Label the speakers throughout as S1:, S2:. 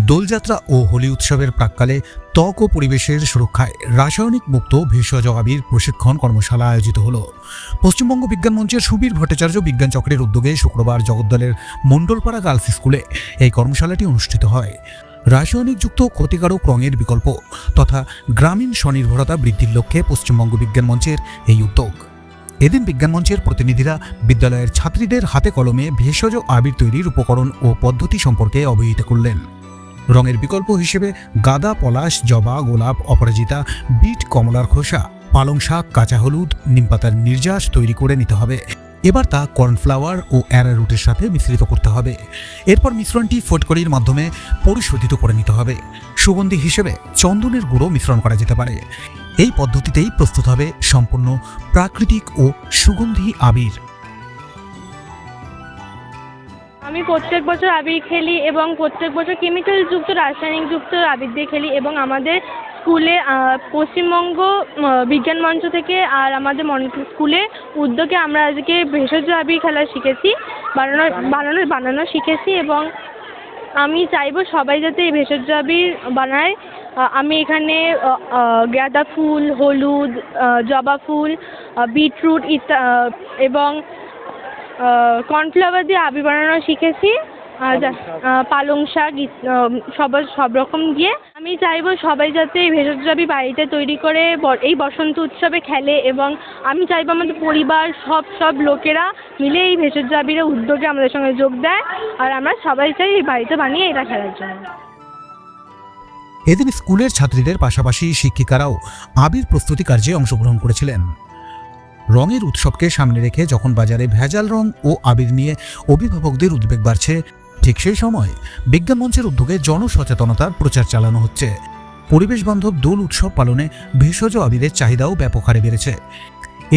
S1: দোলযাত্রা ও হোলি উৎসবের প্রাক্কালে ত্বক ও পরিবেশের সুরক্ষায় রাসায়নিক মুক্ত ভেষজ আবির প্রশিক্ষণ কর্মশালা আয়োজিত হলো। পশ্চিমবঙ্গ বিজ্ঞান মঞ্চের সুবীর ভট্টাচার্য বিজ্ঞান চক্রের উদ্যোগে শুক্রবার জগদ্দলের মণ্ডলপাড়া গার্লস স্কুলে এই কর্মশালাটি অনুষ্ঠিত হয়। রাসায়নিকযুক্ত ক্ষতিকারক রঙের বিকল্প তথা গ্রামীণ স্বনির্ভরতা বৃদ্ধির লক্ষ্যে পশ্চিমবঙ্গ বিজ্ঞান মঞ্চের এই উদ্যোগ। এদিন বিজ্ঞান মঞ্চের প্রতিনিধিরা বিদ্যালয়ের ছাত্রীদের হাতে কলমে ভেষজ আবির তৈরির উপকরণ ও পদ্ধতি সম্পর্কে অবহিত করলেন। রঙের বিকল্প হিসেবে গাঁদা, পলাশ, জবা, গোলাপ, অপরাজিতা, বিট, কমলার খোসা, পালং শাক, কাঁচা হলুদ, নিমপাতার নির্যাস তৈরি করে নিতে হবে। এবার তা কর্নফ্লাওয়ার ও অ্যারারুটের সাথে মিশ্রিত করতে হবে। এরপর মিশ্রণটি ফটকরির মাধ্যমে পরিশোধিত করে নিতে হবে। সুগন্ধি হিসেবে চন্দনের গুঁড়ো মিশ্রণ করা যেতে পারে। এই পদ্ধতিতেই প্রস্তুত হবে সম্পূর্ণ প্রাকৃতিক ও সুগন্ধি আবির।
S2: আমি প্রত্যেক বছর আবির খেলি এবং প্রত্যেক বছর কেমিক্যালযুক্ত রাসায়নিকযুক্ত আবির দিয়ে খেলি এবং আমাদের স্কুলে পশ্চিমবঙ্গ বিজ্ঞান মঞ্চ থেকে আর আমাদের স্কুলে উদ্যোগে আমরা আজকে ভেষজ আবির খেলা শিখেছি, বানানো শিখেছি এবং আমি চাইবো সবাই যাতে এই ভেষজ আবির বানায়। আমি এখানে গাঁদা ফুল, হলুদ, জবা ফুল, বিটরুট এবং কর্নফ্লাওয়ার দিয়ে আবির বানানো শিখেছি, পালং শাক সব রকম দিয়ে। আমি চাইবো সবাই যাতে এই ভেষজ আবির বাড়িতে তৈরি করে এই বসন্ত উৎসবে খেলে এবং আমি চাইবো আমাদের পরিবার সব লোকেরা মিলে এই ভেষজ আবিরের উদ্যোগে আমাদের সঙ্গে যোগ দেয় আর আমরা সবাই চাই এই বাড়িতে বানিয়ে এটা খেলার জন্য।
S1: এদিন স্কুলের ছাত্রীদের পাশাপাশি শিক্ষিকারাও আবির প্রস্তুতি কার্যে অংশগ্রহণ করেছিলেন। রঙের উৎসবকে সামনে রেখে যখন বাজারে ভেজাল রং ও আবির নিয়ে অভিভাবকদের উদ্বেগ বাড়ছে, ঠিক সেই সময় বিজ্ঞান মঞ্চের উদ্যোগে জনসচেতনতার প্রচার চালানো হচ্ছে। পরিবেশ বান্ধব দোল উৎসব পালনে ভেষজ আবিরের চাহিদাও ব্যাপক হারে বেড়েছে।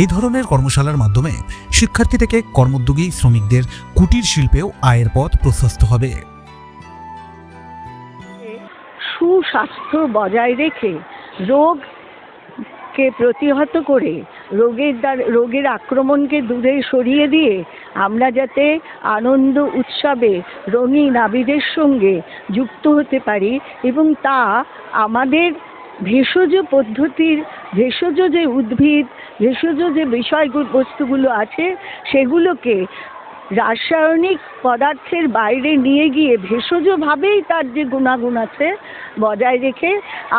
S1: এই ধরনের কর্মশালার মাধ্যমে শিক্ষার্থী থেকে কর্মোদ্যোগী শ্রমিকদের কুটির শিল্পেও আয়ের পথ প্রশস্ত হবে।
S3: সুস্বাস্থ্য বজায় রেখে রোগকে প্রতিহত করে রোগের আক্রমণকে দূরে সরিয়ে দিয়ে আমরা যাতে আনন্দ উৎসবে রঙিন আবিরের সঙ্গে যুক্ত হতে পারি এবং তা আমাদের ভেষজ পদ্ধতির ভেষজ যে উদ্ভিদ, ভেষজ যে বস্তুগুলো আছে সেগুলোকে রাসায়নিক পদার্থের বাইরে নিয়ে গিয়ে ভেষজভাবেই তার যে গুণাগুণ আছে বজায় রেখে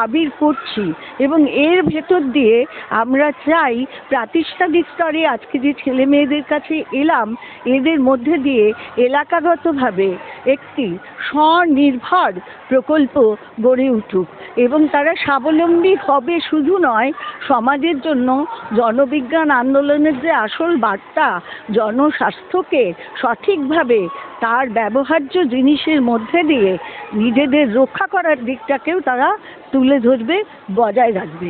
S3: আবির করছি এবং এর ভেতর দিয়ে আমরা চাই প্রাতিষ্ঠানিক স্তরে আজকে যে ছেলে মেয়েদের কাছে এলাম এদের মধ্যে দিয়ে এলাকাগতভাবে একটি স্বনির্ভর প্রকল্প গড়ে উঠুক এবং তারা স্বাবলম্বী হবে শুধু নয়, সমাজের জন্য জনবিজ্ঞান আন্দোলনের যে আসল বার্তা জনস্বাস্থ্যকে সঠিকভাবে তার ব্যবহার্য জিনিসের মধ্যে দিয়ে নিজেদের রক্ষা করার দিকটাকেও তারা তুলে ধরবে, বজায় রাখবে।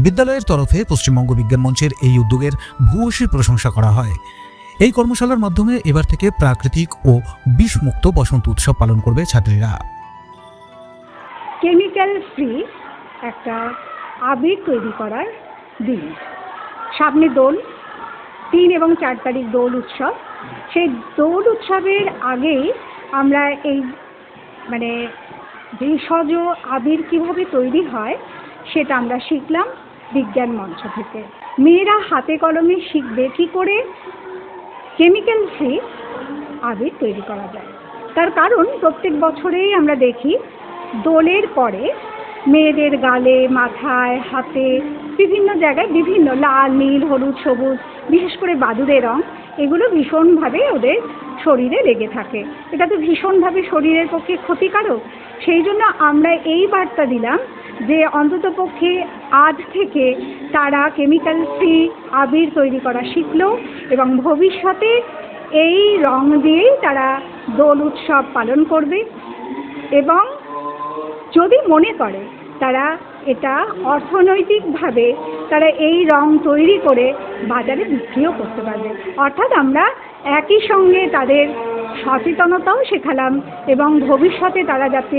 S1: বিদ্যালয়ের তরফে পশ্চিমবঙ্গ বিজ্ঞান মঞ্চের এই উদ্যোগের ভূয়সী প্রশংসা করা হয়। এই কর্মশালার মাধ্যমে এবার থেকে প্রাকৃতিক ও বিষমুক্ত বসন্ত উৎসব পালন করবে ছাত্রীরা।
S4: কেমিক্যাল ফ্রি একটা আবির তৈরি করার দিন, সামনে দোল 3 এবং 4 তারিখ দোল উৎসব। সেই দোল উৎসবের আগেই আমরা এই ভেষজ আবির কীভাবে তৈরি হয় সেটা আমরা শিখলাম বিজ্ঞান মঞ্চ থেকে। মেয়েরা হাতে কলমে শিখবে কী করে কেমিক্যাল ফ্রি আবির তৈরি করা যায়। তার কারণ প্রত্যেক বছরেই আমরা দেখি দোলের পরে মেয়েদের গালে, মাথায়, হাতে, বিভিন্ন জায়গায় বিভিন্ন লাল, নীল, হলুদ, সবুজ, বিশেষ করে বাদুড়ের রং, এগুলো ভীষণভাবে ওদের শরীরে লেগে থাকে। এটা তো ভীষণভাবে শরীরের পক্ষে ক্ষতিকারক। সেই জন্য আমরা এই বার্তা দিলাম যে অন্ততপক্ষে আজ থেকে তারা কেমিক্যাল ফ্রি আবির তৈরি করা শিখলো এবং ভবিষ্যতে এই রং দিয়েই তারা দোল উৎসব পালন করবে এবং যদি মনে করে তারা এটা অর্থনৈতিকভাবে তারা এই রং তৈরি করে বাজারে বিক্রিও করতে পারবে। অর্থাৎ আমরা একই সঙ্গে তাদের সচেতনতাও শেখালাম এবং ভবিষ্যতে তারা যাতে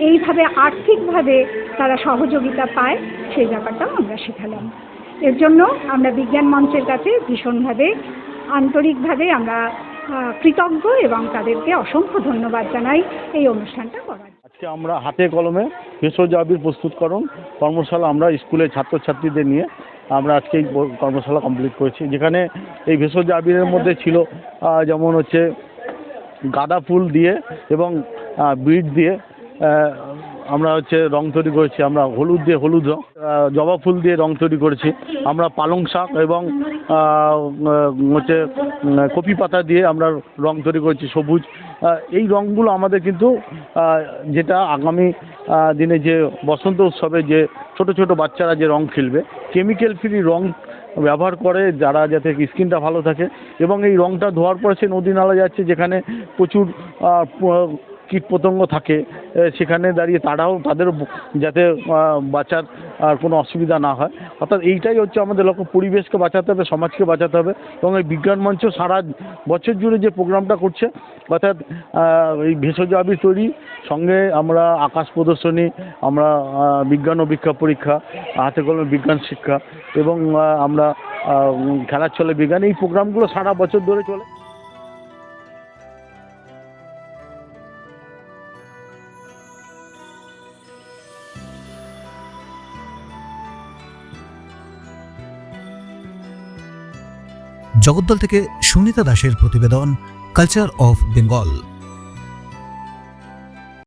S4: এইভাবে আর্থিকভাবে তারা সহযোগিতা পায় সেই ব্যাপারটাও আমরা শেখালাম। এর জন্য আমরা বিজ্ঞান মঞ্চের কাছে ভীষণভাবে আন্তরিকভাবে আমরা কৃতজ্ঞ এবং তাদেরকে অসংখ্য ধন্যবাদ জানাই এই অনুষ্ঠানটা করার।
S5: আজকে আমরা হাতে কলমে ভেষজ আবির প্রস্তুতকরণ কর্মশালা আমরা স্কুলের ছাত্রছাত্রীদের নিয়ে আমরা আজকে এই কর্মশালা কমপ্লিট করেছি, যেখানে এই ভেষজ আবিরের মধ্যে ছিল যেমন হচ্ছে গাঁদা ফুল দিয়ে এবং বিট দিয়ে আমরা হচ্ছে রং তৈরি করেছি, আমরা হলুদ দিয়ে হলুদ রং, জবা ফুল দিয়ে রং তৈরি করেছি, আমরা পালং শাক এবং হচ্ছে কপি পাতা দিয়ে আমরা রং তৈরি করেছি সবুজ। এই রঙগুলো আমাদের কিন্তু যেটা আগামী দিনে যে বসন্ত উৎসবে যে ছোট ছোট বাচ্চারা যে রং খেলবে, কেমিক্যাল ফ্রি রং ব্যবহার করে যারা, যাতে স্কিনটা ভালো থাকে। এবং এই রংটা ধোয়ার পরে সে নদী নালা যাচ্ছে যেখানে প্রচুর কীটপতঙ্গ থাকে, সেখানে দাঁড়িয়ে তারাও তাদের যাতে বাঁচার আর কোনো অসুবিধা না হয়। অর্থাৎ এইটাই হচ্ছে আমাদের লক্ষ্য, পরিবেশকে বাঁচাতে হবে, সমাজকে বাঁচাতে হবে। এবং এই বিজ্ঞান মঞ্চ সারা বছর জুড়ে যে প্রোগ্রামটা করছে, অর্থাৎ এই ভেষজ আবির তৈরি সঙ্গে আমরা আকাশ প্রদর্শনী, আমরা বিজ্ঞান ও পরীক্ষা পরীক্ষা, হাতে কলমে বিজ্ঞান শিক্ষা এবং আমরা খেলার ছলে বিজ্ঞান, এই প্রোগ্রামগুলো সারা বছর ধরে চলে।
S1: জগদ্দল থেকে সুনিতা দাসের প্রতিবেদন, কালচার অফ বেঙ্গল।